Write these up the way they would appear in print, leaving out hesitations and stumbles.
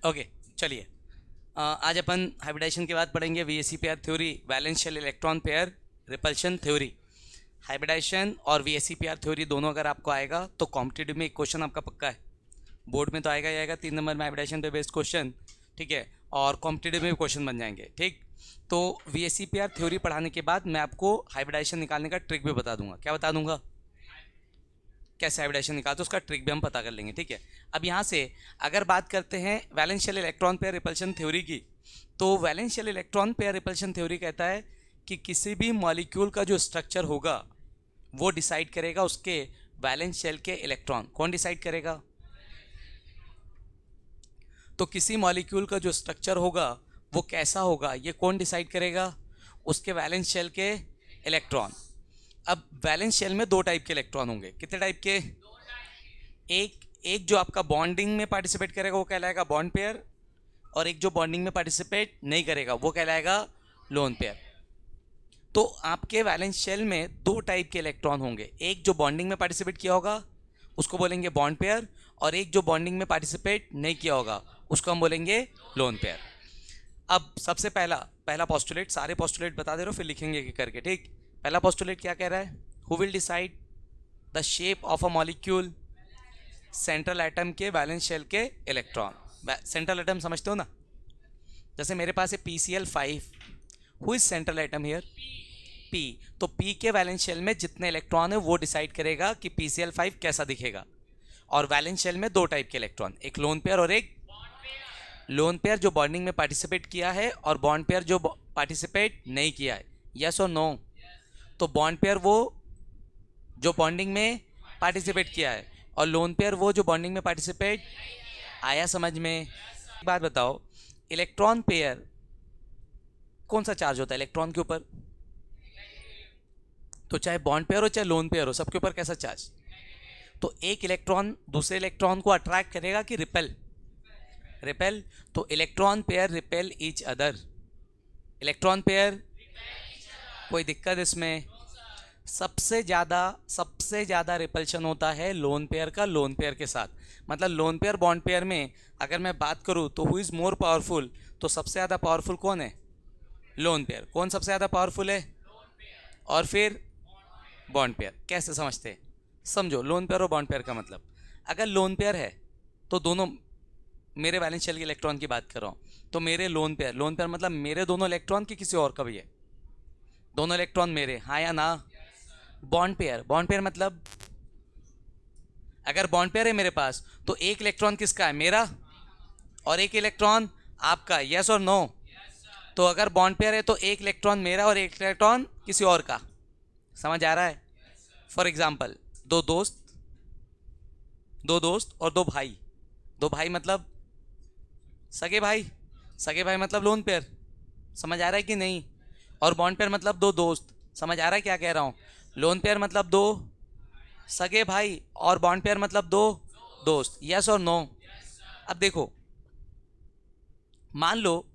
Okay, चलिए। आज अपन hybridisation के बाद पढ़ेंगे VSC pair theory, valence shell electron pair repulsion theory. Hybridisation और वीएससी पेयर थ्योरी दोनों अगर आपको आएगा तो कॉम्पिटिटिव में एक क्वेश्चन आपका पक्का है। बोर्ड में तो आएगा ही आएगा 3 नंबर में हाइब्रिडाइजेशन पे बेस्ड क्वेश्चन, ठीक है। और कॉम्पिटिटिव में भी क्वेश्चन बन जाएंगे, ठीक। तो वीएससी पेयर थ्योरी पढ़ाने के बाद मैं आपको हाइब्रिडाइजेशन निकालने का ट्रिक भी बता दूंगा। क्या बता दूंगा? कैसे हाइब्रिडाइजेशन निकालते उसका ट्रिक भी हम पता कर लेंगे, ठीक है। अब यहाँ से अगर बात करते हैं valence shell electron pair repulsion theory की, तो valence shell electron pair repulsion theory कहता है कि किसी भी मॉलिक्यूल का जो स्ट्रक्चर होगा वो डिसाइड करेगा उसके वैलेंस शेल के इलेक्ट्रॉन। कौन डिसाइड करेगा? तो किसी मॉलिक्यूल का जो स्ट्रक्चर होगा वो कैसा होगा ये कौन डिसाइड करेगा? उसके वैलेंस शेल के इलेक्ट्रॉन। अब वैलेंस शेल में 2 टाइप के इलेक्ट्रॉन होंगे। कितने टाइप के? एक एक जो आपका बॉन्डिंग में पार्टिसिपेट करेगा वो कहलाएगा बॉन्ड पेयर, और एक जो बॉन्डिंग में पार्टिसिपेट नहीं करेगा वो कहलाएगा लोन पेयर। तो आपके वैलेंस शेल में 2 टाइप के इलेक्ट्रॉन होंगे। एक जो बॉन्डिंग में पार्टिसिपेट किया होगा उसको बोलेंगे बॉन्ड पेयर, और एक जो बॉन्डिंग में पार्टिसिपेट नहीं किया होगा उसको हम बोलेंगे लोन पेयर। अब सबसे पहला पहला पोस्टुलेट, सारे पोस्टुलेट बता दे रहा हूँ फिर लिखेंगे कि करके, ठीक। पहला पोस्टुलेट क्या कह रहा है? Who will decide the shape of a molecule? Central atom के वैलेंस शेल के इलेक्ट्रॉन। सेंट्रल एटम समझते हो ना? जैसे मेरे पास है PCl5। Who is central atom here? P। तो P के वैलेंस शेल में जितने इलेक्ट्रॉन है वो डिसाइड करेगा कि PCl5 कैसा दिखेगा। और वैलेंस शेल में 2 टाइप के इलेक्ट्रॉन, एक लोन पेयर और एक लोन पेयर जो बॉन्डिंग में पार्टिसिपेट किया है, और बॉन्ड पेयर जो पार्टिसिपेट नहीं किया है। यस और नो? तो बॉन्ड पेयर वो जो बॉन्डिंग में पार्टिसिपेट किया है, और लोन पेयर वो जो बॉन्डिंग में पार्टिसिपेट। आया समझ में? एक बात बताओ, इलेक्ट्रॉन पेयर कौन सा चार्ज होता है इलेक्ट्रॉन के ऊपर? तो चाहे बॉन्ड पेयर हो चाहे लोन पेयर हो, सबके ऊपर कैसा चार्ज? तो एक इलेक्ट्रॉन दूसरे इलेक्ट्रॉन को अट्रैक्ट करेगा कि रिपेल? रिपेल। तो electron pair repel each other. Electron pair, कोई दिक्कत इसमें? सबसे ज़्यादा रिपल्शन होता है लोन पेयर का लोन पेयर के साथ। मतलब लोन पेयर बॉन्ड पेयर में अगर मैं बात करूँ तो हु इज़ मोर पावरफुल, तो सबसे ज़्यादा पावरफुल कौन है? Lone pair. कौन सबसे ज़्यादा पावरफुल है? और फिर बॉन्ड पेयर। कैसे समझते हैं? समझो, लोन पेयर और बॉन्ड पेयर का मतलब, अगर लोन पेयर है तो दोनों, मेरे वैलेंस शेल के इलेक्ट्रॉन की बात कर रहा हूँ, तो मेरे लोन पेयर मतलब मेरे दोनों इलेक्ट्रॉन की किसी और का भी है? दोनों इलेक्ट्रॉन मेरे, हाँ या ना? बॉन्ड पेयर मतलब अगर बॉन्ड पेयर है मेरे पास तो एक इलेक्ट्रॉन किसका है? मेरा, और एक इलेक्ट्रॉन आपका। यस और नो? तो अगर बॉन्ड पेयर है तो एक इलेक्ट्रॉन मेरा और एक इलेक्ट्रॉन किसी और का। समझ आ रहा है? फॉर एग्जाम्पल, दो दोस्त और 2 भाई। 2 भाई मतलब सगे भाई। सगे भाई मतलब लोन पेयर। समझ आ रहा है कि नहीं? और बॉन्ड पेयर मतलब 2 दोस्त। समझ आ रहा है क्या कह रहा हूँ? लोन पेयर मतलब 2 सगे भाई, और बॉन्ड पेयर मतलब 2 दोस्त। यस और नो? अब देखो, मान लो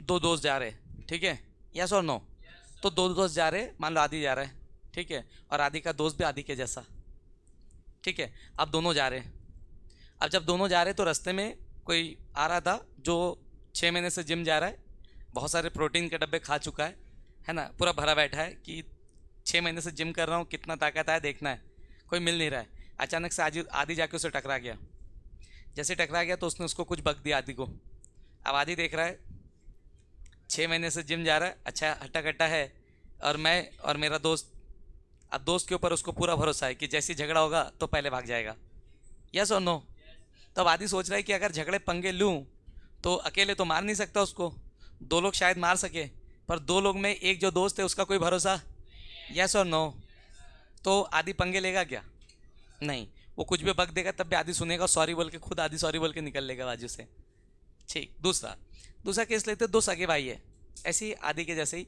2 दोस्त जा रहे हैं, ठीक है। यस और नो? तो 2 दोस्त जा रहे हैं, मान लो आदि जा रहा है, ठीक है, और आदि का दोस्त भी आदि के जैसा, ठीक है। अब दोनों जा रहे हैं। अब जब दोनों जा रहे हैं तो रास्ते में कोई आ रहा था जो 6 महीने से जिम जा रहा है, बहुत सारे प्रोटीन के डब्बे खा चुका है ना, पूरा भरा बैठा है कि 6 महीने से जिम कर रहा हूँ, कितना ताकत है देखना है, कोई मिल नहीं रहा है। अचानक से आदि जाके उसे टकरा गया। जैसे टकरा गया तो उसने उसको कुछ बक दिया आदि को। अब आदि देख रहा है 6 महीने से जिम जा रहा है, अच्छा हट्टा कट्टा है, और मैं और मेरा दोस्त। अब दोस्त के ऊपर उसको पूरा भरोसा है कि जैसे झगड़ा होगा तो पहले भाग जाएगा। यस और नो? तब आदि सोच रहा है कि अगर झगड़े पंगे लूँ तो अकेले तो मार नहीं सकता उसको, 2 लोग शायद मार सके, पर 2 लोग में एक जो दोस्त है उसका कोई भरोसा। यस और नो? तो आदि पंगे लेगा क्या? नहीं। वो कुछ भी बक देगा तब भी आदि सुनेगा, सॉरी बोल के, खुद आदि सॉरी बोल के निकल लेगा बाजू से, ठीक। दूसरा दूसरा केस लेते, 2 सगे भाई है, ऐसे ही आदि के जैसे ही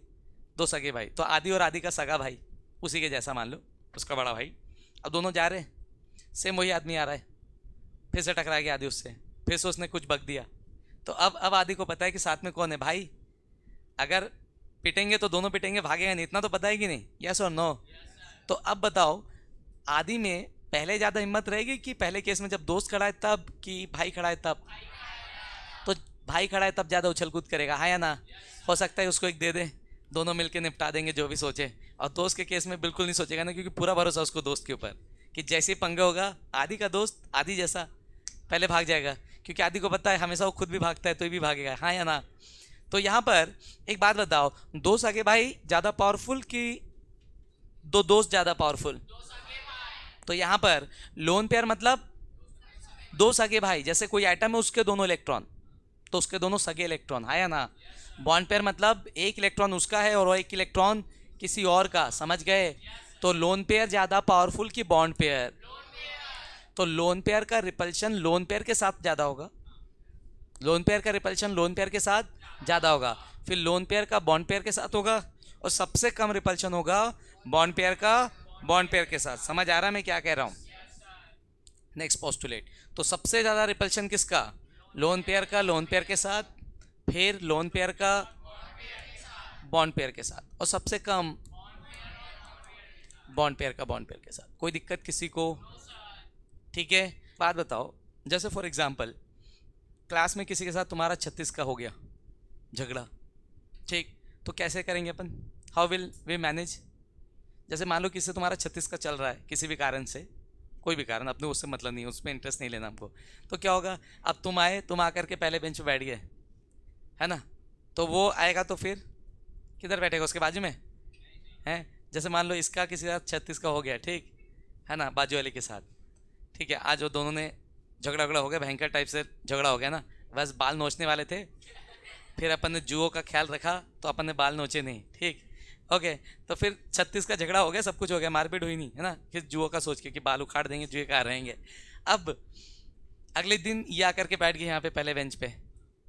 2 सगे भाई। तो आदि और आदि का सगा भाई उसी के जैसा मान लो, उसका बड़ा भाई। अब दोनों जा रहे हैं, सेम वही आदमी आ रहा है, फिर से टकरा गया आदि उससे, फिर से उसने कुछ बक दिया। तो अब आदि को पता है कि साथ में कौन है भाई। अगर पिटेंगे तो दोनों पिटेंगे, भागेगा नहीं, इतना तो पता है कि नहीं? यस और नो? तो अब बताओ, आदि में पहले ज़्यादा हिम्मत रहेगी कि पहले केस में जब दोस्त खड़ा है तब, कि भाई खड़ा है तब? तो भाई खड़ा है तब ज़्यादा उछल कूद करेगा, हाँ या ना? हो सकता है उसको एक दे दे, दोनों मिलके निपटा देंगे जो भी सोचे। और दोस्त के केस में बिल्कुल नहीं सोचेगा ना, क्योंकि पूरा भरोसा उसको दोस्त के ऊपर कि जैसे ही पंगा होगा आदि का दोस्त आदि जैसा पहले भाग जाएगा, क्योंकि आदि को पता है हमेशा वो खुद भी भागता है तो ये भी भागेगा, हाँ या ना? तो यहाँ पर एक बात बताओ, दो सगे भाई ज़्यादा पावरफुल कि दो दोस्त ज़्यादा पावरफुल? तो यहाँ पर लोन पेयर मतलब दो सगे भाई, जैसे कोई एटम है उसके दोनों इलेक्ट्रॉन, तो उसके दोनों सगे इलेक्ट्रॉन, है या ना? बॉन्ड पेयर मतलब एक इलेक्ट्रॉन उसका है और वो एक इलेक्ट्रॉन किसी और का, समझ गए? तो लोन पेयर ज्यादा पावरफुल कि बॉन्ड पेयर? तो लोन पेयर का रिपल्शन लोन पेयर के साथ ज्यादा होगा, लोन पेयर का रिपल्शन लोन पेयर के साथ ज्यादा होगा, फिर लोन पेयर का बॉन्ड पेयर के साथ होगा, और सबसे कम रिपल्शन होगा बॉन्ड पेयर का बॉन्ड पेयर के साथ। समझ आ रहा है मैं क्या कह रहा हूं? नेक्स्ट पोस्टुलेट, तो सबसे ज्यादा रिपल्शन किसका? लोन पेयर का लोन पेयर के साथ, फिर लोन पेयर का बॉन्ड पेयर के साथ, और सबसे कम बॉन्ड पेयर का बॉन्ड पेयर के साथ। कोई दिक्कत किसी को? ठीक है, बात बताओ, जैसे फॉर एग्जांपल क्लास में किसी के साथ तुम्हारा 36 का हो गया झगड़ा, ठीक, तो कैसे करेंगे अपन? How will we manage? जैसे मान लो किसी से तुम्हारा 36 का चल रहा है किसी भी कारण से, कोई भी कारण, अपने उससे मतलब नहीं है, उसमें इंटरेस्ट नहीं लेना हमको, तो क्या होगा? अब तुम आए, तुम आकर के पहले बेंच पे बैठ गए, है ना? तो वो आएगा तो फिर किधर बैठेगा? उसके बाजू में है। जैसे मान लो इसका किसी के साथ 36 का हो गया, ठीक है ना, बाजू वाले के साथ, ठीक है, आज वो दोनों ने झगड़ा हो गया, भयंकर टाइप से झगड़ा हो गया ना, बस बाल नोचने वाले थे, फिर अपन ने जुओं का ख्याल रखा तो अपन ने बाल नोचे नहीं, ठीक, ओके, तो फिर 36 का झगड़ा हो गया, सब कुछ हो गया, मारपीट हुई नहीं, है ना? फिर जुओं का सोच के कि बाल उखाड़ देंगे, जुए कहाँ रहेंगे। अब अगले दिन ये आकर के बैठ गई यहाँ पे पहले बेंच पे,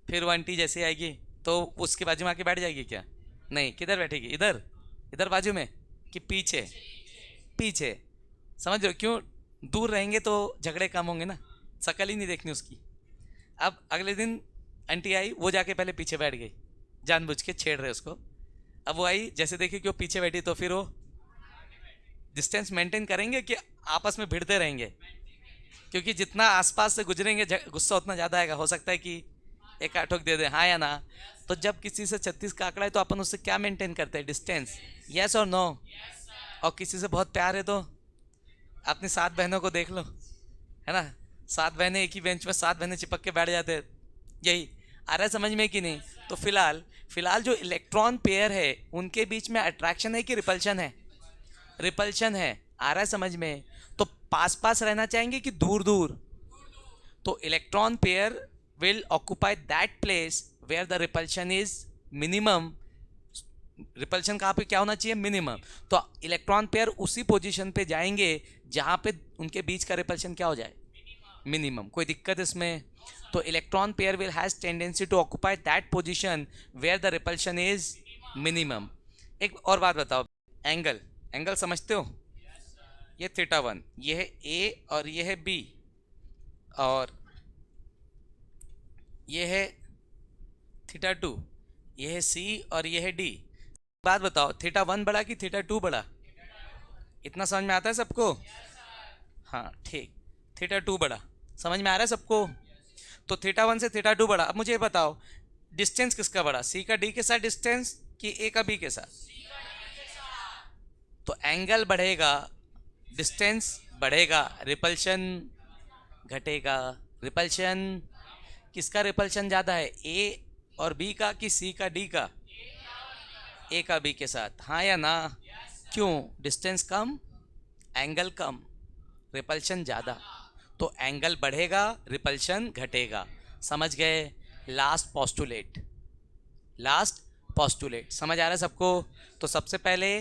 फिर वो आंटी जैसे आएगी तो उसके बाजू में आके बैठ जाएगी क्या? नहीं, किधर बैठेगी? इधर, इधर बाजू में कि पीछे? पीछे। समझ रहे हो क्यों? दूर रहेंगे तो झगड़े कम होंगे ना, शकल ही नहीं देखनी उसकी। अब अगले दिन आंटी आई, वो जाके पहले पीछे बैठ गई, जानबूझ के छेड़ रहे उसको। अब वो आई, जैसे देखी कि वो पीछे बैठी, तो फिर वो डिस्टेंस मेंटेन करेंगे कि आपस में भिड़ते रहेंगे? क्योंकि जितना आसपास से गुजरेंगे गुस्सा उतना ज़्यादा आएगा, हो सकता है कि एक आठोक दे दे, हाँ या ना? तो जब किसी से 36 का आंकड़ा है तो अपन उससे क्या मेंटेन करते हैं? डिस्टेंस, यस और नो? और किसी से बहुत प्यार है तो अपनी 7 बहनों को देख लो, है ना, 7 बहनें एक ही बेंच में, 7 बहनें चिपक के बैठ जाते हैं, यही आ रहा है समझ में कि नहीं? तो फिलहाल जो इलेक्ट्रॉन पेयर है उनके बीच में अट्रैक्शन है कि रिपल्शन है? रिपल्शन है, आ रहा है समझ में? तो पास पास रहना चाहेंगे कि दूर दूर? तो electron pair will occupy that place where the repulsion is minimum। Repulsion कहाँ पे क्या होना चाहिए? मिनिमम। तो इलेक्ट्रॉन पेयर उसी पोजीशन पे जाएंगे जहाँ पे उनके बीच का रिपल्शन क्या हो जाए? मिनिमम। कोई दिक्कत इसमें? तो electron pair will has tendency to occupy that position where the repulsion is minimum. एक और बात बताओ, एंगल, एंगल समझते हो? ये θ1, ये है ए और ये है बी, और ये है θ2, ये है सी और ये है डी। बात बताओ, θ1 बड़ा कि θ2 बड़ा? इतना समझ में आता है सबको? हाँ ठीक, θ2 बड़ा, समझ में आ रहा है सबको? तो θ1 से θ2 बड़ा। अब मुझे ये बताओ, डिस्टेंस किसका बड़ा? सी का डी के साथ डिस्टेंस कि ए का बी के साथ? तो एंगल बढ़ेगा, डिस्टेंस बढ़ेगा, रिपल्शन घटेगा। रिपल्शन, किसका रिपल्शन ज़्यादा है? ए और बी का कि सी का डी का? ए का बी के साथ, हाँ या ना? क्यों? डिस्टेंस कम, एंगल कम, रिपल्शन ज़्यादा, तो एंगल बढ़ेगा, रिपल्शन घटेगा। समझ गए? लास्ट पोस्टुलेट, लास्ट पोस्टुलेट समझ आ रहा है सबको? तो सबसे पहले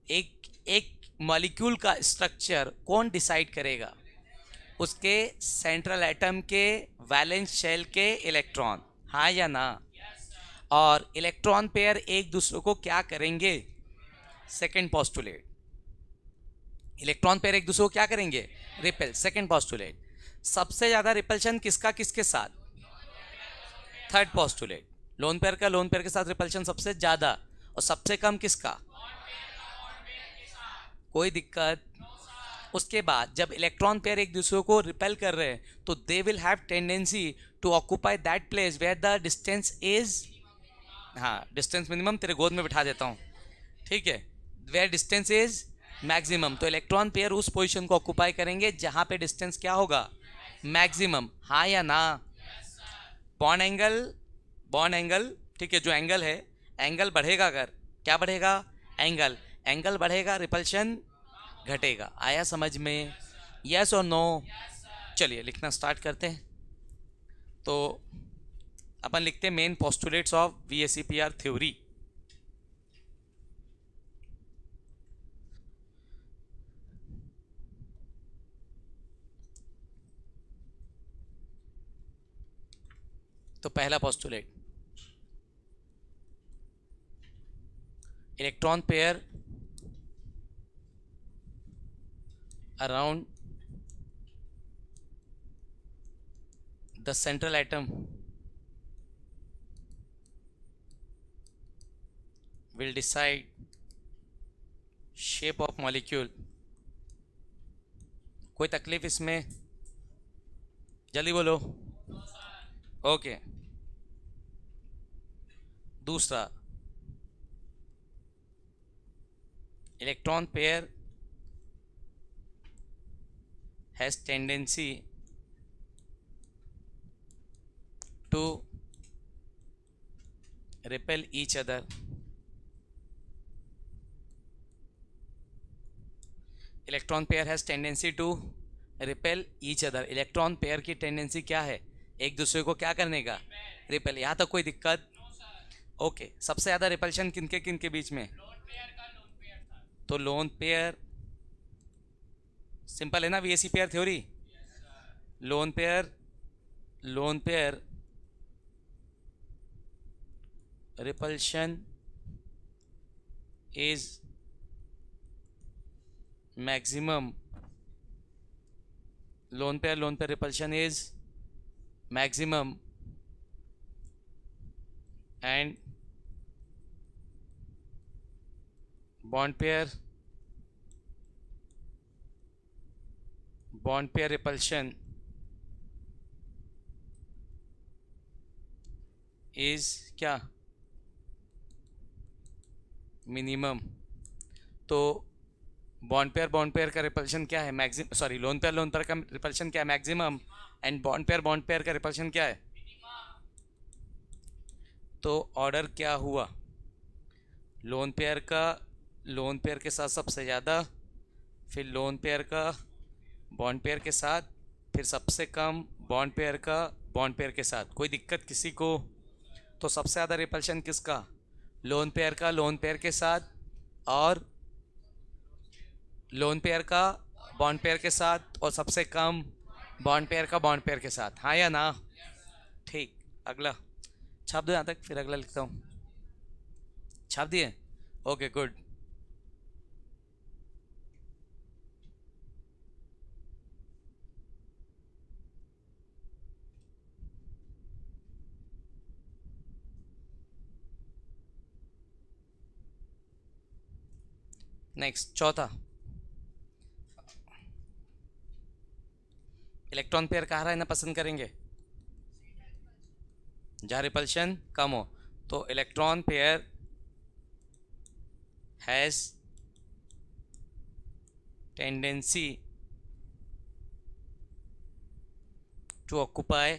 एक मॉलिक्यूल का स्ट्रक्चर कौन डिसाइड करेगा? उसके सेंट्रल एटम के वैलेंस शेल के इलेक्ट्रॉन, हाँ या ना? और इलेक्ट्रॉन पेयर एक दूसरे को क्या करेंगे? सेकंड पोस्टुलेट, इलेक्ट्रॉन पेयर एक दूसरे को क्या करेंगे? रिपेल। सेकंड पोस्टुलेट, सबसे ज्यादा रिपल्शन किसका किसके साथ? थर्ड पोस्टुलेट, लोन पेयर का लोन पेयर के साथ रिपल्शन सबसे ज्यादा, और सबसे कम किसका? कोई दिक्कत? उसके बाद जब इलेक्ट्रॉन पेयर एक दूसरे को रिपेल कर रहे हैं तो they will have tendency to occupy that place where the distance is, हाँ डिस्टेंस मिनिमम, तेरे गोद में बिठा देता हूँ, ठीक है, वेयर डिस्टेंस इज मैक्सिमम। तो इलेक्ट्रॉन पेयर उस पोजीशन को ऑक्यूपाई करेंगे जहां पे डिस्टेंस क्या होगा, मैक्सिमम, हाँ या ना। बॉन्ड एंगल, बॉन्ड एंगल, ठीक है, जो एंगल है, एंगल बढ़ेगा अगर, क्या बढ़ेगा, एंगल, एंगल बढ़ेगा, रिपल्शन घटेगा। आया समझ में, यस और नो। चलिए लिखना स्टार्ट करते हैं। तो अपन लिखते हैं main postulates of VSEPR theory. तो पहला postulate, electron pair around the central atom will decide shape of molecule। कोई तकलीफ इसमें, जल्दी बोलो। ओके। दूसरा, electron pair has tendency to repel each other। Electron pair has tendency to repel each other. Electron pair की tendency क्या है, एक दूसरे को क्या करने का, रिपेल। यहाँ तक कोई दिक्कत, ओके। सबसे ज़्यादा रिपल्शन किनके किनके बीच में, तो लोन पेयर, सिंपल है ना VSE pair theory, lone pair, lone pair repulsion is maximum, lone pair repulsion is maximum and bond pair repulsion is क्या, मिनिमम। तो बॉन्ड पेयर का रिपल्शन क्या है, मैक्सिमम, सॉरी लोन पेयर का repulsion क्या है, मैक्सिमम, एंड बॉन्ड पेयर का repulsion क्या है। तो ऑर्डर क्या हुआ, लोन पेयर के साथ सबसे ज़्यादा, फिर लोन पेयर का बॉन्ड पेयर के साथ, फिर सबसे कम बॉन्ड पेयर का बॉन्ड पेयर के साथ। कोई दिक्कत किसी को, तो सबसे ज़्यादा रिपल्शन किसका, लोन पेयर के साथ, और लोन पेयर का बॉन्ड पेयर के साथ, और सबसे कम बॉन्ड पेयर के साथ, हाँ या ना। ठीक, अगला छाप दो यहाँ तक, फिर अगला लिखता हूँ। छाप दिए, ओके गुड। नेक्स्ट, चौथा, इलेक्ट्रॉन पेयर कहाँ रहना पसंद करेंगे, जहाँ रिपल्शन कम हो। तो electron pair has tendency to occupy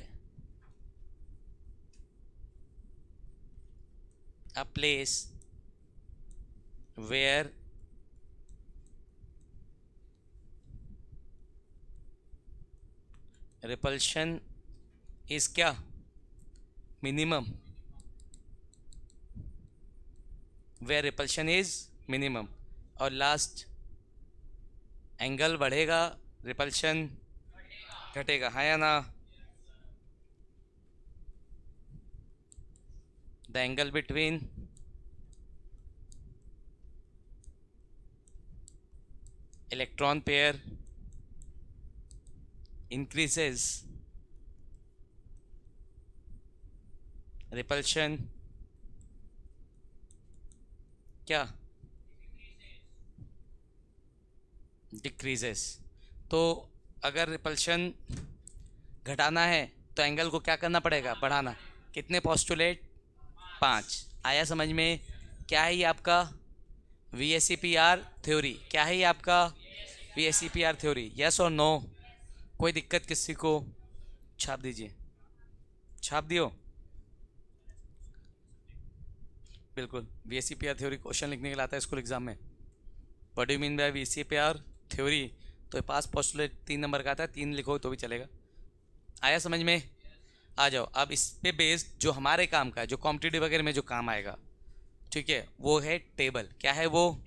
a place where repulsion is क्या, minimum, where repulsion is minimum. और लास्ट, एंगल बढ़ेगा, रिपल्शन घटेगा, हाँ या ना। The angle between electron pair increases, repulsion क्या, डिक्रीजेस। तो अगर रिपल्शन घटाना है तो एंगल को क्या करना पड़ेगा, बढ़ाना। कितने पोस्टुलेट, 5। आया समझ में? क्या है ये आपका VSEPR थ्योरी? क्या है ये आपका VSEPR थ्योरी? यस और नो? कोई दिक्कत किसी को? छाप दीजिए, छाप दियो। बिल्कुल, VSEPR थ्योरी क्वेश्चन लिखने के लिए आता है स्कूल एग्जाम में। What do you mean by VSEPR theory? तो पास पोस्टुलेट 3 नंबर का आता है, 3 लिखो तो भी चलेगा। आया समझ में? आ जाओ, अब इस पे बेस्ड जो हमारे काम का है, जो कॉम्पिटिटिव वगैरह में जो काम आएगा, ठीक है, वो है टेबल। क्या है वो?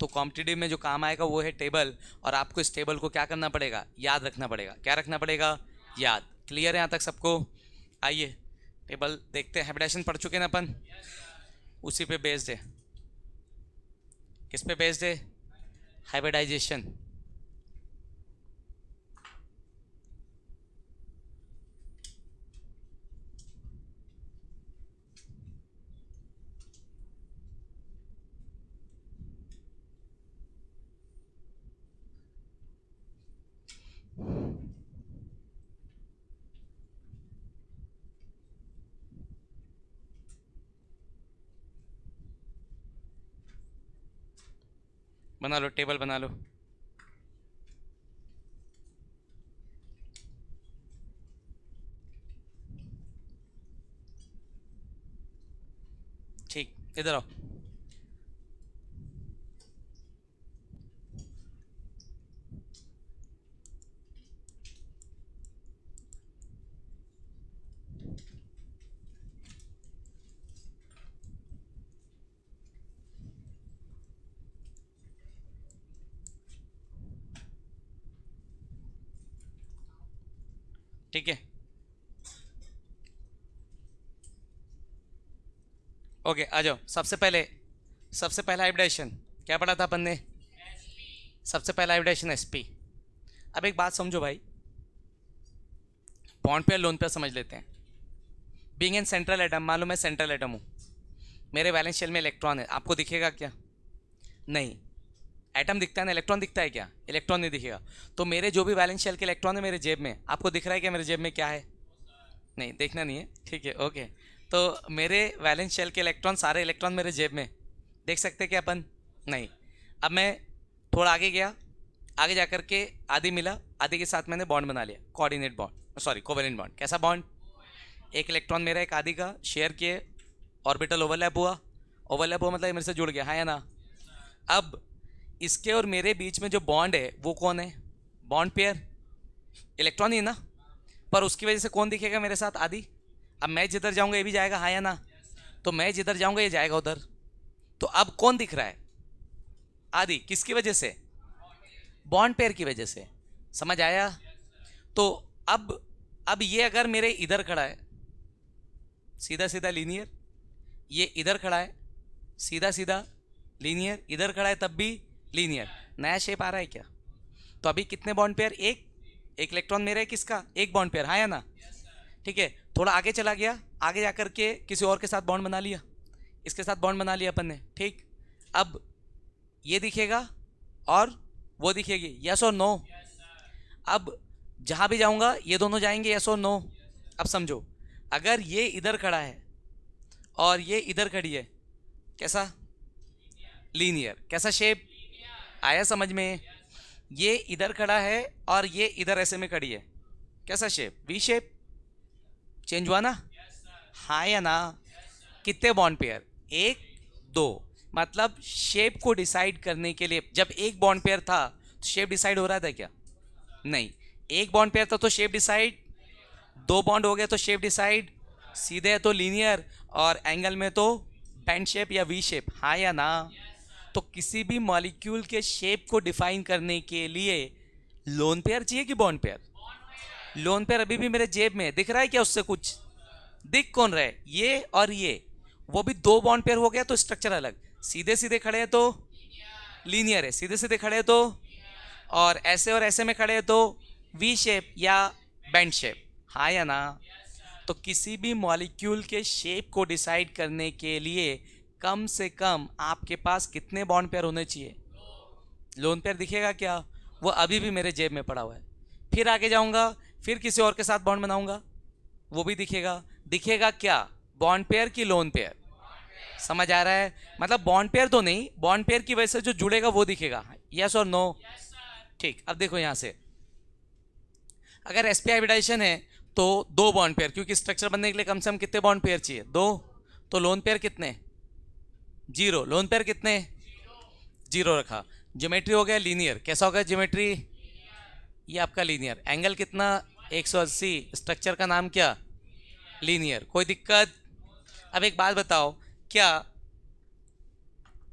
तो कॉम्पिटिटिव में जो काम आएगा वो है टेबल, और आपको इस टेबल को क्या करना पड़ेगा, याद रखना पड़ेगा। क्या रखना पड़ेगा? याद। क्लियर है यहाँ तक सबको? आइए टेबल देखते हैं। हैबिटेशन पढ़ चुके ना अपन, उसी पे बेस्ड है। किस पे बेस्ड है? हाइब्रिडाइजेशन। बना लो, टेबल बना लो। ठीक, इधर आओ। ठीक है, ओके, आ जाओ। सबसे पहला हाइब्रिडाइजेशन क्या पढ़ा था अपन ने? सबसे पहला हाइब्रिडाइजेशन SP। अब एक बात समझो भाई, बॉन्ड पेयर लोन पेयर समझ लेते हैं। बीइंग एन सेंट्रल एटम, मान लो मैं सेंट्रल एटम हूँ, मेरे वैलेंस शेल में इलेक्ट्रॉन है, आपको दिखेगा क्या? नहीं। एटम दिखता है ना, इलेक्ट्रॉन दिखता है क्या? इलेक्ट्रॉन नहीं दिखेगा। तो मेरे जो भी वैलेंस शेल के इलेक्ट्रॉन है मेरे जेब में, आपको दिख रहा है क्या मेरे जेब में क्या है? नहीं, देखना नहीं है, ठीक है, ओके। तो मेरे वैलेंस शेल के इलेक्ट्रॉन, सारे इलेक्ट्रॉन मेरे जेब में, देख सकते हैं क्या अपन? नहीं। अब मैं थोड़ा आगे गया, आगे जाकर के आदि मिला, आदि के साथ मैंने बॉन्ड बना लिया, coordinate bond, sorry covalent bond. कैसा बॉन्ड? एक इलेक्ट्रॉन मेरा एक आदि का शेयर किए, ऑर्बिटल ओवरलैप हुआ। ओवरलैप हुआ मतलब मेरे से जुड़ गया, हाँ या ना? अब इसके और मेरे बीच में जो बॉन्ड है वो कौन है? बॉन्ड पेयर, इलेक्ट्रॉन ही है ना। पर उसकी वजह से कौन दिखेगा मेरे साथ? आदि। अब मैं जिधर जाऊंगा ये भी जाएगा, हाँ या ना? तो मैं जिधर जाऊंगा ये जाएगा उधर। तो अब कौन दिख रहा है? आदि। किसकी वजह से? बॉन्ड पेयर की वजह से। समझ आया? तो अब ये अगर मेरे इधर खड़ा है, सीधा सीधा लीनियर, ये इधर खड़ा है, सीधा सीधा लीनियर, इधर खड़ा है तब भी लीनियर, नया शेप आ रहा है क्या? तो अभी कितने बॉन्ड पेयर? एक इलेक्ट्रॉन मेरा है, किसका? एक बॉन्ड पेयर, हाँ या ना? ठीक है, थोड़ा आगे चला गया, आगे जाकर के किसी और के साथ बॉन्ड बना लिया, इसके साथ बॉन्ड बना लिया अपन ने, ठीक। अब ये दिखेगा और वो दिखेगी, यस और नो? अब जहां भी जाऊंगा ये दोनों जाएंगे, यस और नो? अब समझो, अगर ये इधर खड़ा है और ये इधर खड़ी है, कैसा? लीनियर। कैसा शेप? आया समझ में? ये इधर खड़ा है और ये इधर ऐसे में खड़ी है, कैसा शेप? V shape. चेंज हुआ ना? हाँ या ना? कितने बॉन्ड पेयर? एक, दो। मतलब शेप को डिसाइड करने के लिए, जब एक बॉन्ड पेयर था तो शेप डिसाइड हो रहा था क्या? नहीं। एक बॉन्ड पेयर था तो शेप डिसाइड, दो बॉन्ड हो गए तो शेप डिसाइड, सीधे है तो लीनियर, और एंगल में तो पेन शेप या वी शेप, हाँ या ना? तो किसी भी मॉलिक्यूल के शेप को डिफाइन करने के लिए लोन पेयर चाहिए कि बॉन्ड पेयर? लोन पेयर अभी भी मेरे जेब में दिख रहा है क्या? उससे कुछ दिख कौन रहा है? ये और ये, वो भी दो बॉन्ड पेयर हो गया तो स्ट्रक्चर अलग। सीधे सीधे खड़े हैं तो लीनियर है, सीधे सीधे खड़े हैं तो, और ऐसे में खड़े हैं तो वी शेप या बेंड शेप, हाँ या ना? तो किसी भी मॉलिक्यूल के शेप को डिसाइड करने के लिए कम से कम आपके पास कितने बॉन्ड पेयर होने चाहिए? लोन पेयर दिखेगा क्या? वो अभी भी मेरे जेब में पड़ा हुआ है। फिर आगे जाऊंगा, फिर किसी और के साथ बॉन्ड बनाऊंगा, वो भी दिखेगा। दिखेगा क्या? बॉन्ड पेयर की लोन पेयर। समझ आ रहा है? मतलब बॉन्ड पेयर तो नहीं, बॉन्ड पेयर की वजह से जो जुड़ेगा वो दिखेगा। यस और नो? ठीक, अब देखो यहां से, अगर एसपी हाइब्रिडाइजेशन है तो दो बॉन्ड पेयर, क्योंकि स्ट्रक्चर बनने के लिए कम से कम कितने बॉन्ड पेयर चाहिए? दो। तो लोन पेयर कितने? जीरो। लोन पेयर कितने? जीरो रखा। ज्योमेट्री हो गया लीनियर। कैसा होगा ज्योमेट्री? ये आपका लीनियर। एंगल कितना? 180। स्ट्रक्चर का नाम क्या? लीनियर। कोई दिक्कत? अब एक बात बताओ, क्या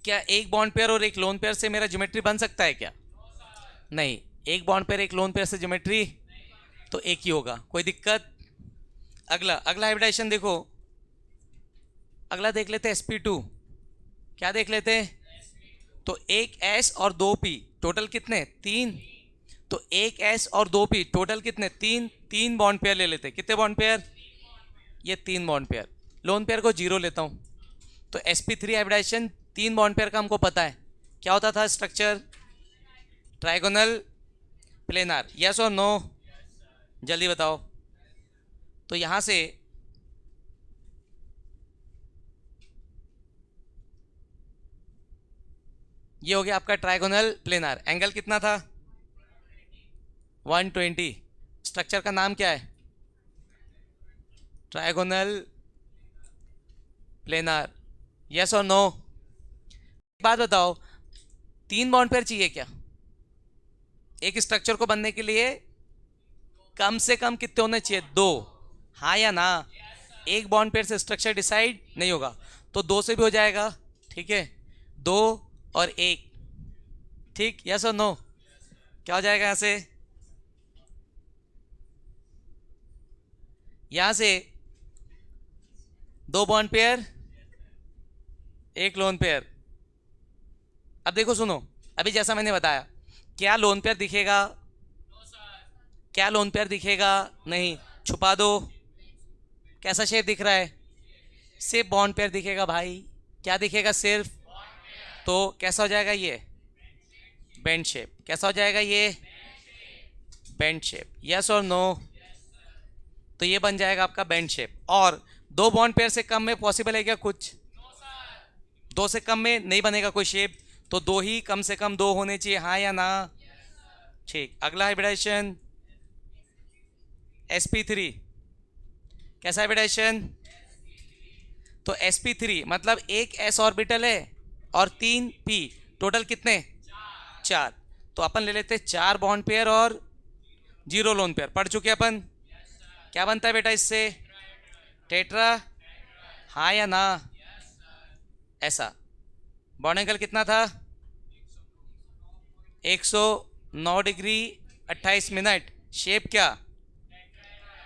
क्या एक बॉन्ड पेयर और एक लोन पेयर से मेरा ज्योमेट्री बन सकता है क्या? नहीं। एक बॉन्ड पेयर एक लोन पेयर से ज्योमेट्री तो एक ही होगा। कोई दिक्कत? अगला अगला हाइब्रिडाइजेशन देखो, अगला देख लेते हैं sp2। क्या देख लेते हैं? तो एक s और दो p, टोटल कितने? तीन। तो एक s और दो p टोटल कितने? तीन। तीन बॉन्ड पेयर ले लेते हैं। कितने बॉन्ड पेयर? ये तीन बॉन्ड पेयर। लोन पेयर को जीरो लेता हूं। तो sp3 हाइब्रिडाइजेशन तीन बॉन्ड पेयर का हमको पता है। क्या होता था स्ट्रक्चर? Trigonal planar. यस और नो? जल्दी बताओ। तो यहां से ये हो गया आपका ट्राइगोनल प्लेनार। एंगल कितना था? 120। स्ट्रक्चर का नाम क्या है? Trigonal planar. यस और नो? एक बात बताओ, तीन बॉन्ड पेयर चाहिए क्या एक स्ट्रक्चर को बनने के लिए? कम से कम कितने होने चाहिए? दो। हाँ या ना? एक बॉन्ड पेयर से स्ट्रक्चर डिसाइड नहीं होगा, तो दो से भी हो जाएगा। ठीक है, दो और एक। ठीक, यस और नो? क्या हो जाएगा यहां से? यहां से दो बॉन्ड पेयर, एक लोन पेयर। अब देखो सुनो, अभी जैसा मैंने बताया, क्या लोन पेयर दिखेगा? क्या लोन पेयर दिखेगा? नहीं। छुपा दो। कैसा शेप दिख रहा है? सिर्फ बॉन्ड पेयर दिखेगा भाई। क्या दिखेगा? सिर्फ। तो कैसा हो जाएगा ये? Bend shape. कैसा हो जाएगा ये? Bend shape. यस और नो? तो ये बन जाएगा आपका बेंड शेप। और दो बॉन्ड पेयर से कम में पॉसिबल है क्या कुछ? दो से कम में नहीं बनेगा कोई शेप। तो दो ही, कम से कम दो होने चाहिए। हाँ या ना? ठीक, अगला हाइब्रिडाइजेशन sp3। कैसा हाइब्रिडाइजेशन? तो sp3 मतलब एक s ऑर्बिटल है और तीन p, टोटल कितने? चार। तो अपन ले लेते हैं चार बॉन्ड पेयर और जीरो लोन पेयर। पढ़ चुके अपन। क्या बनता है बेटा इससे? टेट्रा। हाँ या ना? ऐसा। बॉन्ड एंगल कितना था? 109 डिग्री 28 मिनट। शेप क्या?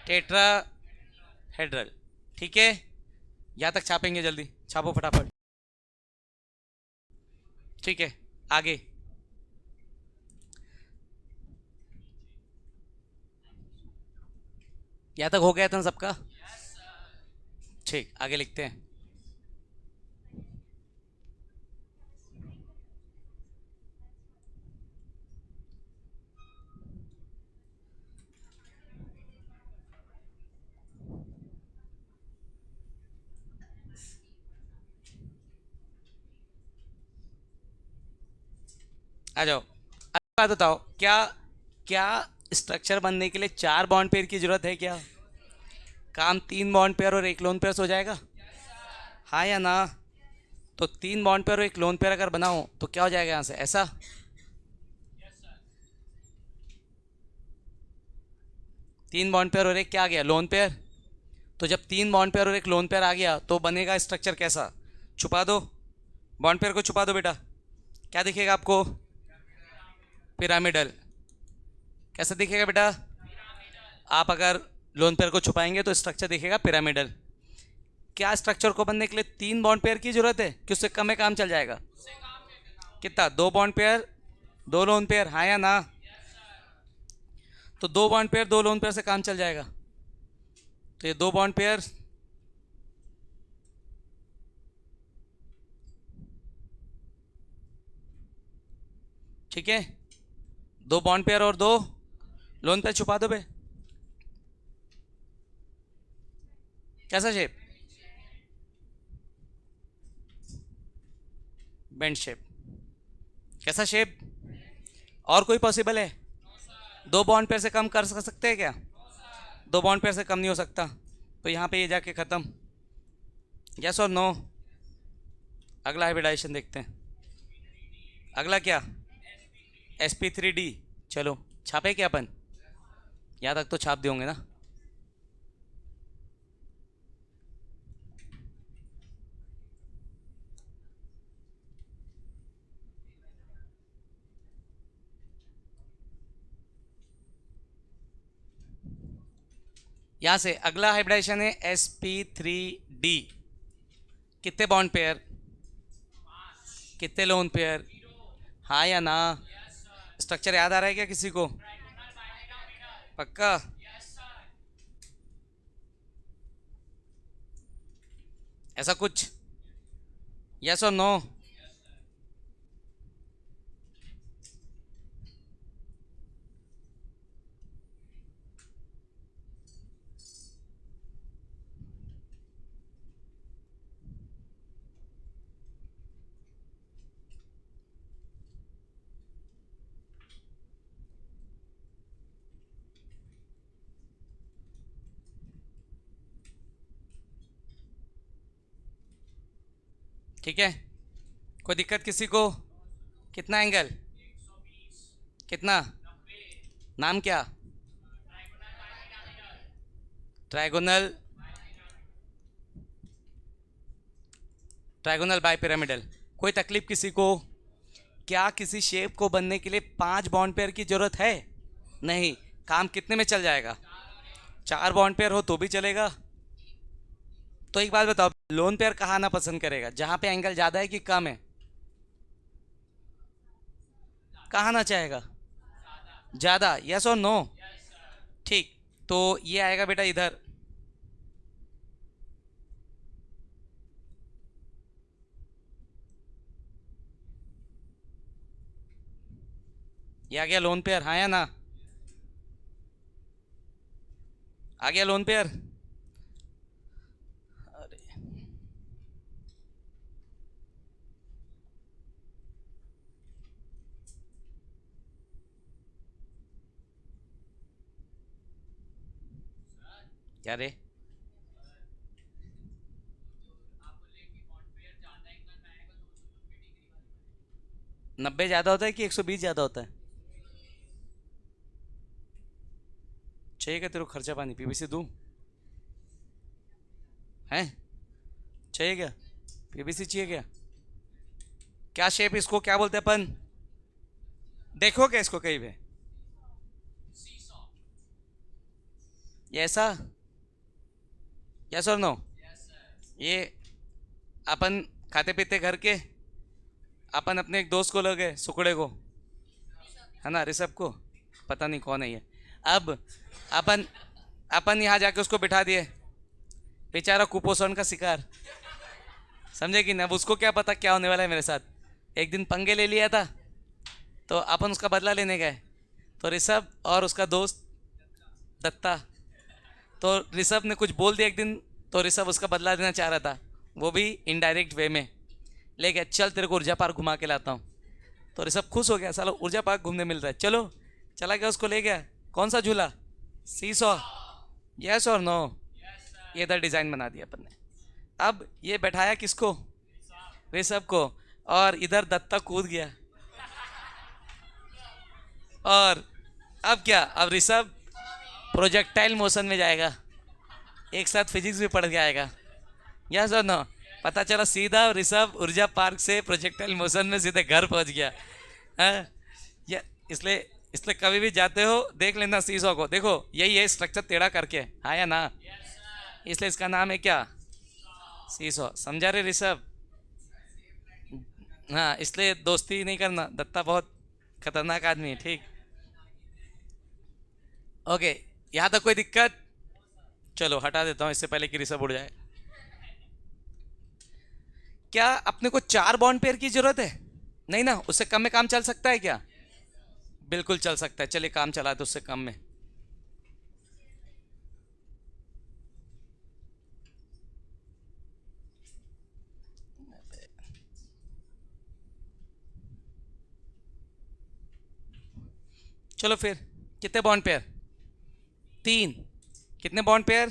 टेट्रा हेड्रल। ठीक है, यहाँ तक छापेंगे, जल्दी छापो फटाफट। ठीक है, आगे। यहाँ तक हो गया था ना सबका? ठीक, आगे लिखते हैं। आ जाओ। अब बात बताओ, क्या क्या स्ट्रक्चर बनने के लिए चार बॉन्ड पेयर की जरूरत है क्या? काम तीन बॉन्ड पेयर और एक लोन पेयर से हो जाएगा। हाँ या ना? तो तीन बॉन्ड पेयर और एक लोन पेयर अगर बनाऊं तो क्या हो जाएगा यहाँ से? ऐसा। तीन बॉन्ड पेयर और एक क्या आ गया? Lone pair. तो जब तीन बॉन्ड पेयर और एक लोन पेयर आ गया तो बनेगा स्ट्रक्चर कैसा? छुपा दो। बॉन्ड पेयर को छुपा दो बेटा। क्या दिखेगा आपको? पिरामिडल। कैसा दिखेगा बेटा? आप अगर लोन पेयर को छुपाएंगे तो स्ट्रक्चर दिखेगा पिरामिडल। क्या स्ट्रक्चर को बनने के लिए तीन बॉन्ड पेयर की जरूरत है कि उससे कम में काम चल जाएगा? कितना? दो बॉन्ड पेयर, दो लोन पेयर। हाँ या ना? तो दो बॉन्ड पेयर दो लोन पेयर से काम चल जाएगा। तो ये दो बॉन्ड पेयर, ठीक है, दो बॉन्ड पेयर और दो लोन पेयर छुपा दो बे। कैसा शेप? Bend shape. कैसा शेप? और कोई पॉसिबल है? दो बॉन्ड पेयर से कम कर सकते हैं क्या? दो बॉन्ड पेयर से कम नहीं हो सकता, तो यहाँ पे ये जाके ख़त्म। यस और नो? अगला हाइब्रिडाइजेशन देखते हैं। अगला क्या? sp3d। चलो छापे क्या अपन? यहाँ तक तो छाप दिए होंगे ना। यहाँ से अगला हाइब्रिडाइजेशन है sp3d। कितने बॉन्ड पेयर? कितने लोन पेयर? हाँ या ना? स्ट्रक्चर याद आ रहा है क्या किसी को? पक्का? ऐसा कुछ? यस और नो? ठीक है, कोई दिक्कत किसी को? कितना एंगल? कितना? नाम क्या? ट्राइगोनल। Trigonal bi pyramidal. कोई तकलीफ किसी को? क्या किसी शेप को बनने के लिए 5 बॉन्ड पेयर की जरूरत है? नहीं। काम कितने में चल जाएगा? 4 बॉन्ड पेयर हो तो भी चलेगा। तो एक बात बताओ, लोन पेयर कहाँ आना पसंद करेगा? जहाँ पे एंगल ज़्यादा है कि कम है? कहाँ आना चाहेगा? ज़्यादा। यस और नो? ठीक, तो ये आएगा बेटा इधर। ये आ गया लोन पेयर, हाँ या ना? आ गया लोन पेयर। अरे क्या रे? 90 ज़्यादा होता है कि 120 ज़्यादा होता है? चाहिए क्या तेरे को खर्चा पानी? पीवीसी दूँ? हैं? चाहिए क्या? पीवीसी चाहिए क्या? क्या शेप इसको क्या बोलते हैं अपन? देखो क्या इसको कहीं पे? ये ऐसा? यस और नो? ये अपन खाते पीते घर के, अपन अपने एक दोस्त को ले गए सुकड़े को, है ना, ऋषभ को। पता नहीं कौन है ये। अब अपन अपन यहाँ जाके उसको बिठा दिए, बेचारा कुपोषण का शिकार, समझे कि ना? अब उसको क्या पता क्या होने वाला है मेरे साथ। एक दिन पंगे ले लिया था, तो अपन उसका बदला लेने गए। तो ऋषभ और उसका दोस्त दत्ता, तो ऋषभ ने कुछ बोल दिया एक दिन, तो ऋषभ उसका बदला लेना चाह रहा था, वो भी इनडायरेक्ट वे में। ले गया, चल तेरे को ऊर्जा पार्क घुमा के लाता हूँ। तो ऋषभ खुश हो गया, साला ऊर्जा पार्क घूमने मिल रहा है, चलो। चला गया, उसको ले गया। कौन सा झूला? सी सौ। यस और नो? ये इधर डिज़ाइन बना दिया अपन ने। अब ये बैठाया किसको? ऋषभ को। और इधर दत्ता कूद गया। और अब क्या? अब ऋषभ प्रोजेक्टाइल मोशन में जाएगा, एक साथ फिजिक्स भी पढ़ के आएगा। यस और नो? पता चला सीधा ऋषभ ऊर्जा पार्क से प्रोजेक्टाइल मोशन में सीधे घर पहुंच गया। हाँ, या इसलिए इसलिए कभी भी जाते हो देख लेना सीसो को, देखो यही है स्ट्रक्चर टेढ़ा करके, हाँ या ना? इसलिए इसका नाम है क्या? सीसो। समझा रे ऋषभ? हाँ, इसलिए दोस्ती नहीं करना, दत्ता बहुत खतरनाक आदमी है, ठीक? ओके, यहाँ तक कोई दिक्कत? चलो हटा देता हूँ इससे पहले कि ऋषभ उड़ जाए। क्या अपने को 4 बॉन्ड पेयर की जरूरत है? नहीं ना, उससे कम में काम चल सकता है क्या? बिल्कुल चल सकता है, चलिए काम चला तो उससे कम में। चलो फिर, कितने बॉन्ड पेयर? 3। कितने बॉन्ड पेयर?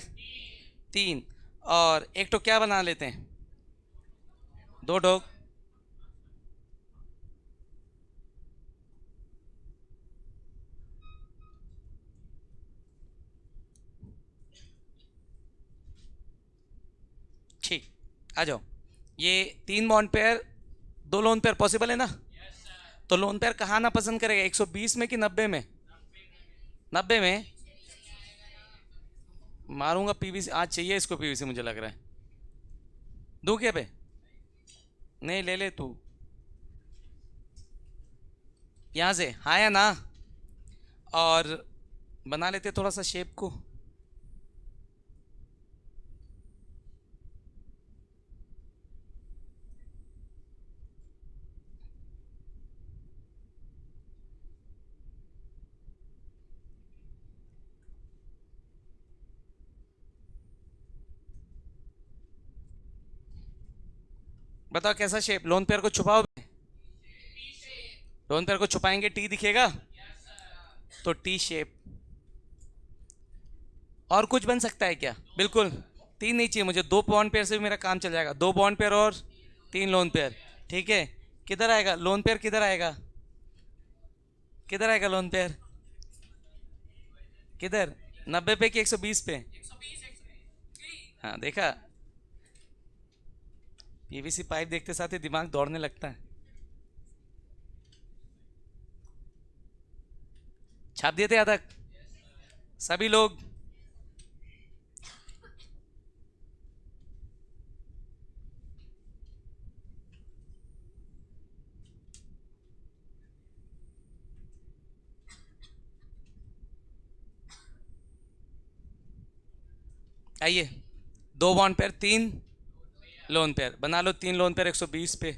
3। और एक तो क्या बना लेते हैं? 2 डॉग। ठीक, आ जाओ। ये 3 bond pair, 2 lone pair possible है ना? तो लोन पेयर कहाँ ना पसंद करेगा, 120 में कि 90 में? 90 में मारूंगा। पीवीसी आज चाहिए इसको, पीवीसी मुझे लग रहा है। दूं क्या पे? नहीं, ले ले तू यहाँ से, हाँ या ना? और बना लेते थोड़ा सा शेप को। बताओ कैसा शेप? लोन पेयर को छुपाओ। लोन पेयर को छुपाएंगे, टी दिखेगा तो टी शेप। और कुछ बन सकता है क्या? बिल्कुल। 3 नहीं चाहिए मुझे, 2 बॉन्ड पेयर से भी मेरा काम चल जाएगा। 2 बॉन्ड पेयर और 3 लोन पेयर। ठीक है। किधर आएगा लोन पेयर? किधर आएगा? किधर आएगा लोन पेयर? किधर? 90 पे कि 120 पे? हाँ देखा, पीवीसी पाइप देखते साथ ही दिमाग दौड़ने लगता है। छाप दिए थे यहाँ तक सभी लोग? आइए, 2 बॉन्ड पेयर, 3 लोन पेयर बना लो। 3 लोन पेयर 120 पे।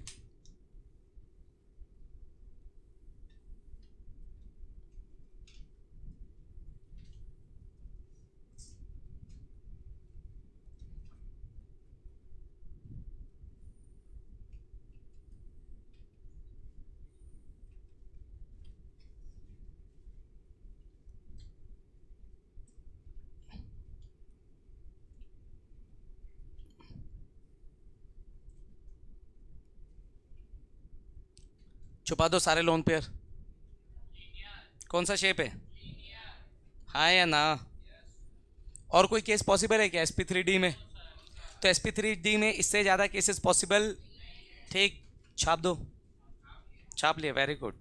छुपा दो सारे लोन पेयर। कौन सा शेप है? हाँ या ना? और कोई केस पॉसिबल है क्या sp3d में? तो sp3d में इससे ज़्यादा केसेस पॉसिबल। ठीक, छाप दो। छाप लिया, वेरी गुड।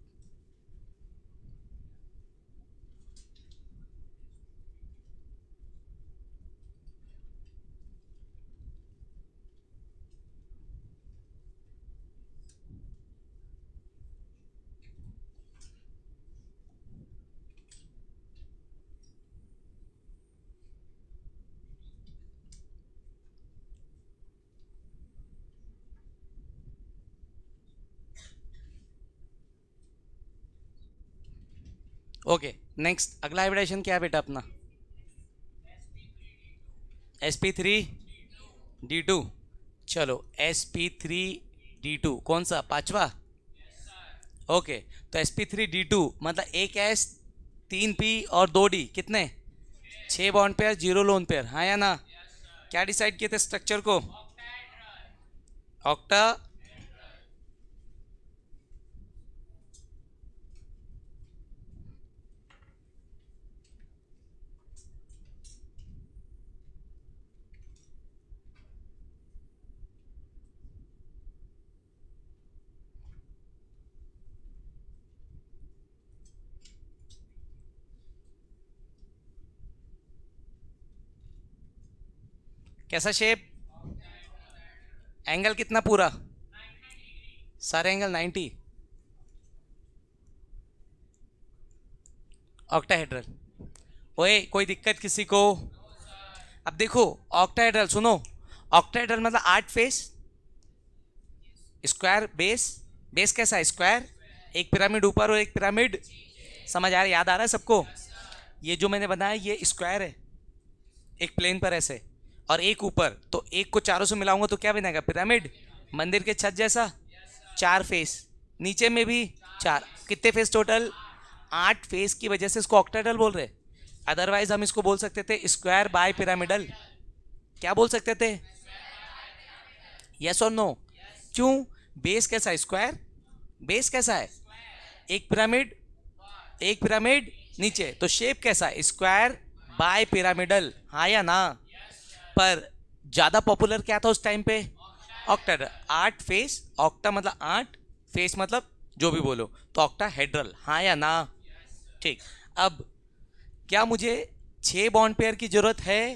ओके, नेक्स्ट अगला हाइब्रिडेशन क्या है बेटा अपना? sp3d2। चलो, sp3d2 कौन सा? 5वां। ओके, तो sp3d2 मतलब एक s, 3p और 2d, कितने? 6 बॉन्ड पेयर, 0 लोन पेयर, हाँ या ना? क्या डिसाइड किए थे स्ट्रक्चर को? ऑक्टा। कैसा शेप? एंगल कितना पूरा? सारे एंगल 90। ऑक्टाहेड्रल। ओए, कोई दिक्कत किसी को? अब देखो, ऑक्टाहेड्रल सुनो। ऑक्टाहेड्रल मतलब 8 फेस, स्क्वायर बेस। बेस कैसा है? स्क्वायर। एक पिरामिड ऊपर और एक पिरामिड। समझ आ रहा है, याद आ रहा है सबको? ये जो मैंने बनाया ये स्क्वायर है, एक प्लेन पर ऐसे, और एक ऊपर, तो एक को चारों से मिलाऊंगा तो क्या बनेगा? पिरामिड। मंदिर के छत जैसा, 4 फेस, नीचे में भी 4, कितने फेस टोटल? 8 फेस की वजह से इसको ऑक्टाहेड्रल बोल रहे। अदरवाइज हम इसको बोल सकते थे स्क्वायर बाय पिरामिडल। क्या बोल सकते थे? यस और नो? क्यों? बेस कैसा है? स्क्वायर। बेस कैसा है? एक पिरामिड, एक पिरामिड नीचे, तो शेप कैसा है? स्क्वायर बाय पिरामिडल, हाँ या ना? पर ज्यादा पॉपुलर क्या था उस टाइम पे? ऑक्टाहेड्रल। 8 फेस, ऑक्टा मतलब 8, फेस मतलब जो भी बोलो, तो ऑक्टाहेड्रल, हाँ या ना? ठीक। अब क्या मुझे 6 बॉन्ड पेयर की जरूरत है?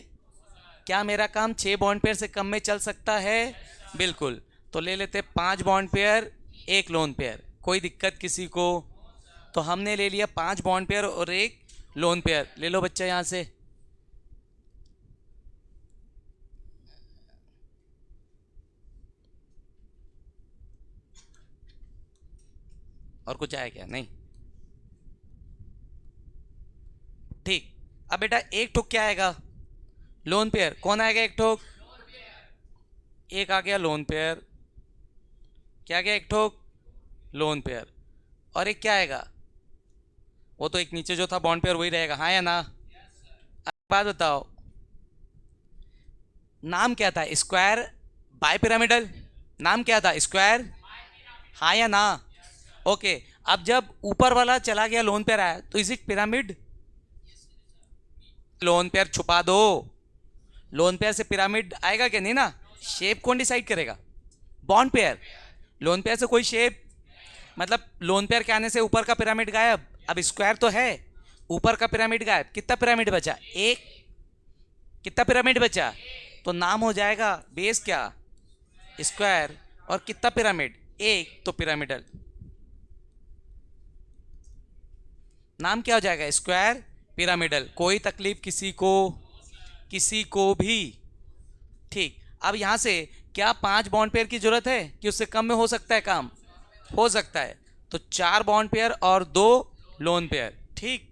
क्या मेरा काम 6 बॉन्ड पेयर से कम में चल सकता है? बिल्कुल। तो ले लेते 5 बॉन्ड पेयर, एक लोन पेयर, कोई दिक्कत किसी को? तो हमने ले लिया 5 बॉन्ड पेयर और एक लोन पेयर। ले लो बच्चा यहां से। और कुछ आया क्या? नहीं। ठीक। अब बेटा एक ठोक क्या आएगा? Lone pair. कौन आएगा एक ठोक? एक आ गया लोन पेयर। क्या गया? एक ठोक लोन पेयर। और एक क्या आएगा? वो तो एक नीचे जो था बॉन्ड पेयर वही रहेगा, हाँ या ना? अब बात बताओ, नाम क्या था? Square by pyramidal. नाम क्या था? स्क्वायर, हाँ या ना? ओके। अब जब ऊपर वाला चला गया लोन पेयर आया, तो is it pyramid? Lone pair छुपा दो। लोन पेयर से पिरामिड आएगा क्या? नहीं ना। शेप कौन डिसाइड करेगा? Bond pair. लोन पेयर से कोई शेप, मतलब लोन पेयर के आने से ऊपर का पिरामिड गायब। अब स्क्वायर तो है, ऊपर का पिरामिड गायब। कितना पिरामिड बचा? एक। कितना पिरामिड बचा? तो नाम हो जाएगा बेस क्या? स्क्वायर। और कितना पिरामिड? एक, तो पिरामिडल। नाम क्या हो जाएगा? Square pyramidal. कोई तकलीफ किसी को? किसी को भी? ठीक। अब यहां से क्या 5 बॉन्ड पेयर की जरूरत है कि उससे कम में हो सकता है काम? हो सकता है। तो 4 बॉन्ड पेयर और 2 लोन पेयर। ठीक।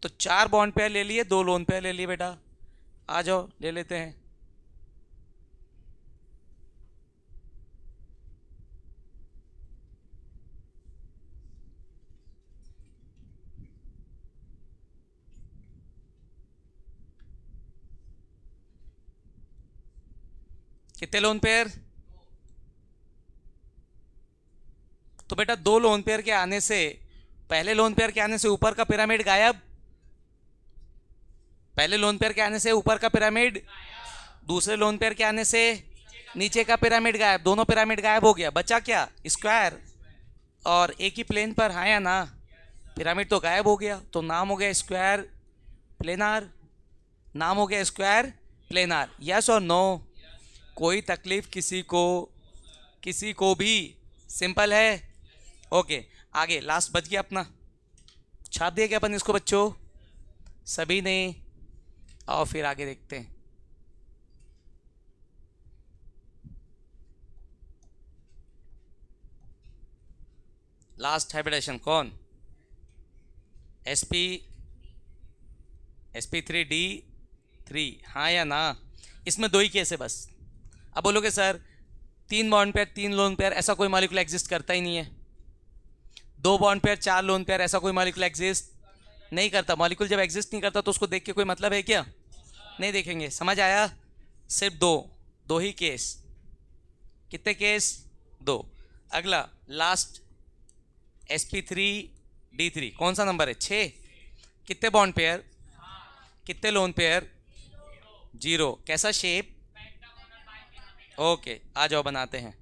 तो 4 बॉन्ड पेयर ले लिए, 2 लोन पेयर ले लिए बेटा। आ जाओ ले लेते हैं। कितने लोन पेयर? तो बेटा 2 लोन पेयर के आने से, पहले लोन पेयर के आने से ऊपर का पिरामिड गायब। पहले लोन पेयर के आने से ऊपर का पिरामिड, दूसरे लोन पेयर के आने से नीचे का पिरामिड गायब। दोनों पिरामिड गायब हो गया, बचा क्या? स्क्वायर। और एक ही प्लेन पर, हाँ या ना? पिरामिड तो गायब हो गया, तो नाम हो गया स्क्वायर प्लेनार। नाम हो गया स्क्वायर प्लेनार। यस और नो? कोई तकलीफ किसी को? किसी को भी? सिंपल है। ओके। आगे लास्ट बच गया अपना। छाप दिया क्या अपन इसको बच्चों? सभी ने? आओ फिर आगे देखते हैं। लास्ट हैबिटेशन कौन? एसपी, sp3d3, हाँ या ना? इसमें 2 ही केस है बस। अब बोलोगे sir 3 bond pair 3 lone pair ऐसा कोई मॉलिक्यूल एग्जिस्ट करता ही नहीं है। 2 बॉन्ड पेयर 4 लोन पेयर ऐसा कोई मॉलिक्यूल एग्जिस्ट नहीं करता। मॉलिक्यूल जब एग्जिस्ट नहीं करता तो उसको देख के कोई मतलब है क्या? नहीं देखेंगे। समझ आया? सिर्फ 2 ही केस। कितने केस? 2। अगला लास्ट sp3d3 कौन सा नंबर है? 6। कितने बॉन्ड पेयर? कितने लोन पेयर? 0। कैसा शेप? ओके आ जाओ बनाते हैं।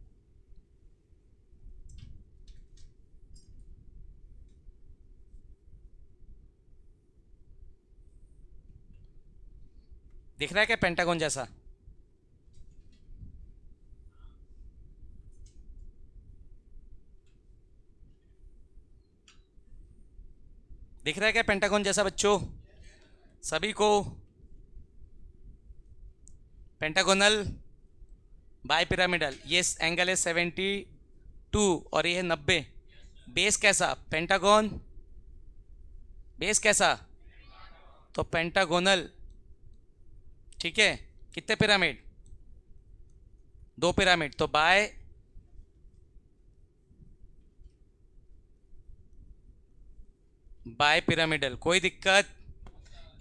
दिख रहा है क्या पेंटागन जैसा? दिख रहा है क्या पेंटागन जैसा बच्चों सभी को? Pentagonal bipyramidal. ये एंगल है 72 और ये है 90। बेस कैसा? पेंटागन। बेस कैसा? तो पेंटागोनल, ठीक है। कितने पिरामिड? 2 पिरामिड, तो बाय पिरामिडल, कोई दिक्कत?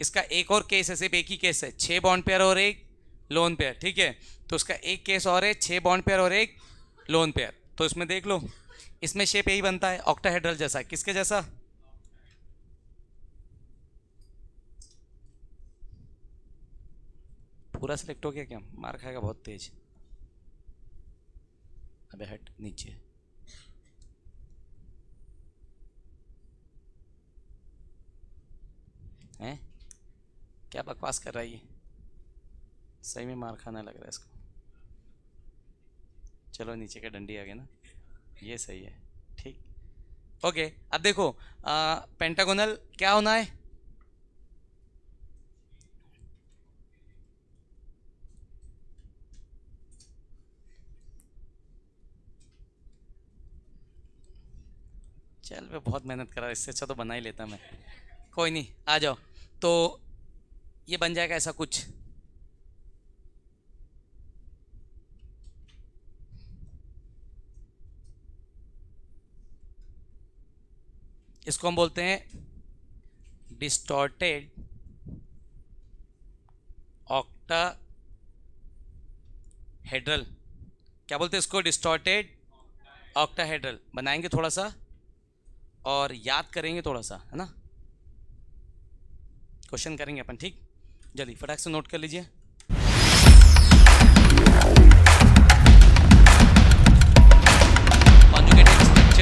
इसका एक और केस है, सिर्फ एक ही केस है, 6 बॉन्ड पेयर और एक लोन पेयर, ठीक है। तो उसका एक केस और है, 6 बॉन्ड पेयर और एक लोन पेयर। तो इसमें देख लो, इसमें शेप यही बनता है ऑक्टाहेड्रल जैसा। किसके जैसा? पूरा सिलेक्ट हो गया क्या? मार खाएगा बहुत तेज। अबे हट नीचे। हैं? क्या बकवास कर रहा है ये? सही में मार खाना लग रहा है इसको। चलो नीचे का डंडी आ गया ना, ये सही है, ठीक। ओके, अब देखो पेंटागोनल क्या होना है? चल मैं बहुत मेहनत करा, इससे अच्छा तो बना ही लेता मैं। कोई नहीं, आ जाओ। तो ये बन जाएगा ऐसा कुछ। इसको हम बोलते हैं डिस्टॉर्टेड ऑक्टाहेड्रल। क्या बोलते हैं इसको? Distorted octahedral. बनाएंगे थोड़ा सा और याद करेंगे थोड़ा सा, है ना। क्वेश्चन करेंगे अपन, ठीक। जल्दी फटाक से नोट कर लीजिए।